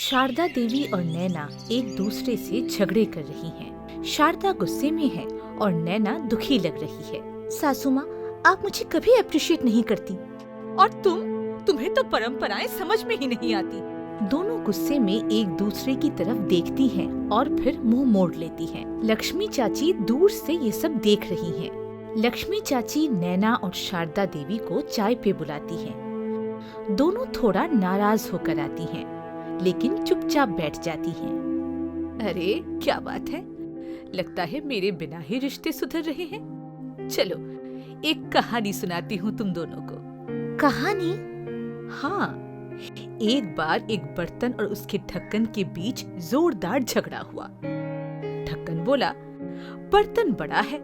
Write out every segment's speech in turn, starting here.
शारदा देवी और नैना एक दूसरे से झगड़े कर रही हैं। शारदा गुस्से में है और नैना दुखी लग रही है। सासू माँ, आप मुझे कभी अप्रिशिएट नहीं करती और तुम्हें तो परंपराएं समझ में ही नहीं आती। दोनों गुस्से में एक दूसरे की तरफ देखती हैं और फिर मुंह मोड़ लेती हैं। लक्ष्मी चाची दूर से ये सब देख रही हैं। लक्ष्मी चाची नैना और शारदा देवी को चाय पे बुलाती हैं। दोनों थोड़ा नाराज होकर आती हैं, लेकिन चुपचाप बैठ जाती हैं। अरे क्या बात है, लगता है मेरे बिना ही रिश्ते सुधर रहे हैं। चलो एक कहानी सुनाती हूँ तुम दोनों को। कहानी? हाँ, एक बार एक बर्तन और उसके ढक्कन के बीच जोरदार झगड़ा हुआ। ढक्कन बोला, बर्तन बड़ा है,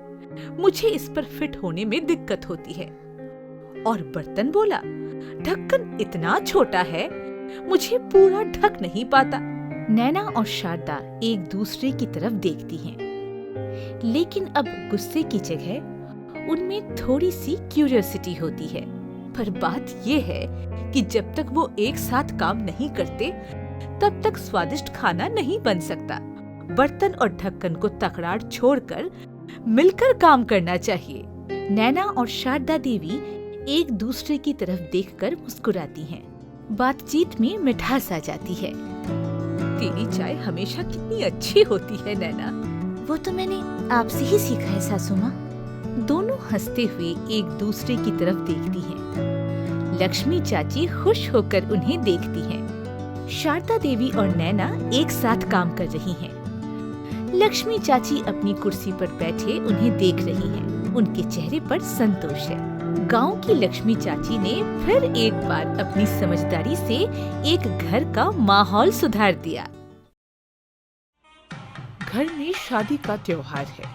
मुझे इस पर फिट होने में दिक्कत होती है। और बर्तन बोला, ढक्कन इतना छोटा है, मुझे पूरा ढक नहीं पाता। नैना और शारदा एक दूसरे की तरफ देखती हैं, लेकिन अब गुस्से की जगह उनमें थोड़ी सी क्यूरियोसिटी होती है। पर बात ये है कि जब तक वो एक साथ काम नहीं करते, तब तक स्वादिष्ट खाना नहीं बन सकता। बर्तन और ढक्कन को तकरार छोड़कर मिलकर काम करना चाहिए। नैना और शारदा देवी एक दूसरे की तरफ देखकर मुस्कुराती हैं। बातचीत में मिठास आ जाती है। तेरी चाय हमेशा कितनी अच्छी होती है नैना। वो तो मैंने आपसे ही सीखा है सासू माँ। दोनों हंसते हुए एक दूसरे की तरफ देखती हैं। लक्ष्मी चाची खुश होकर उन्हें देखती हैं। शारदा देवी और नैना एक साथ काम कर रही हैं। लक्ष्मी चाची अपनी कुर्सी पर बैठे उन्हें देख रही हैं। उनके चेहरे पर संतोष है। गांव की लक्ष्मी चाची ने फिर एक बार अपनी समझदारी से एक घर का माहौल सुधार दिया। घर में शादी का त्योहार है।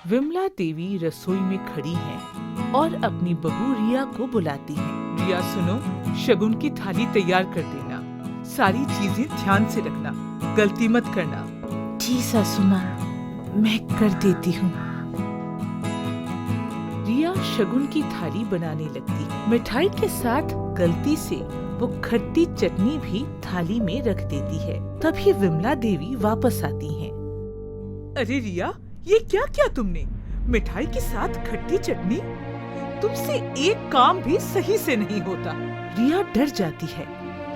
विमला देवी रसोई में खड़ी हैं और अपनी बहू रिया को बुलाती हैं। रिया सुनो, शगुन की थाली तैयार कर देना। सारी चीजें ध्यान से रखना, गलती मत करना। जी सासू माँ, मैं कर देती हूँ। रिया शगुन की थाली बनाने लगती है। मिठाई के साथ गलती से वो खट्टी चटनी भी थाली में रख देती है। तभी विमला देवी वापस आती हैं। अरे रिया, ये क्या किया तुमने? मिठाई के साथ खट्टी चटनी? तुमसे एक काम भी सही से नहीं होता। रिया डर जाती है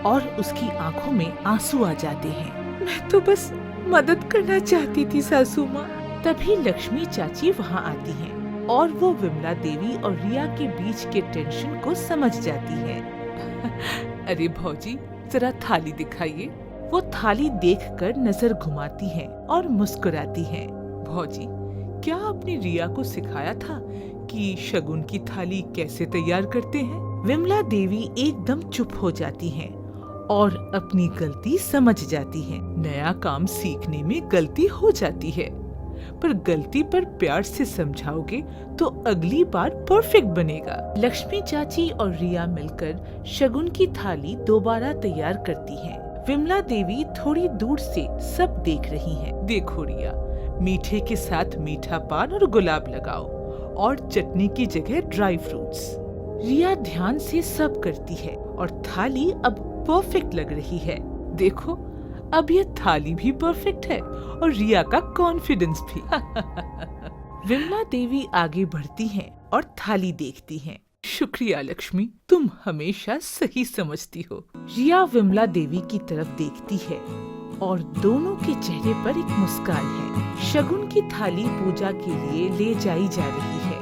और उसकी आंखों में आंसू आ जाते हैं। मैं तो बस मदद करना चाहती थी सासू माँ। तभी लक्ष्मी चाची वहाँ आती हैं और वो विमला देवी और रिया के बीच के टेंशन को समझ जाती है। अरे भौजी, जरा थाली दिखाइए। वो थाली देखकर नजर घुमाती हैं और मुस्कुराती हैं। भौजी, क्या आपने रिया को सिखाया था कि शगुन की थाली कैसे तैयार करते हैं? विमला देवी एकदम चुप हो जाती हैं और अपनी गलती समझ जाती हैं। नया काम सीखने में गलती हो जाती है, पर गलती पर प्यार से समझाओगे तो अगली बार परफेक्ट बनेगा। लक्ष्मी चाची और रिया मिलकर शगुन की थाली दोबारा तैयार करती हैं। विमला देवी थोड़ी दूर से सब देख रही हैं। देखो रिया, मीठे के साथ मीठा पान और गुलाब लगाओ और चटनी की जगह ड्राई फ्रूट्स। रिया ध्यान से सब करती है और थाली अब परफेक्ट लग रही है। देखो, अब ये थाली भी परफेक्ट है और रिया का कॉन्फिडेंस भी। विमला देवी आगे बढ़ती हैं और थाली देखती हैं। शुक्रिया लक्ष्मी, तुम हमेशा सही समझती हो। रिया विमला देवी की तरफ देखती है और दोनों के चेहरे पर एक मुस्कान है। शगुन की थाली पूजा के लिए ले जाई जा रही है।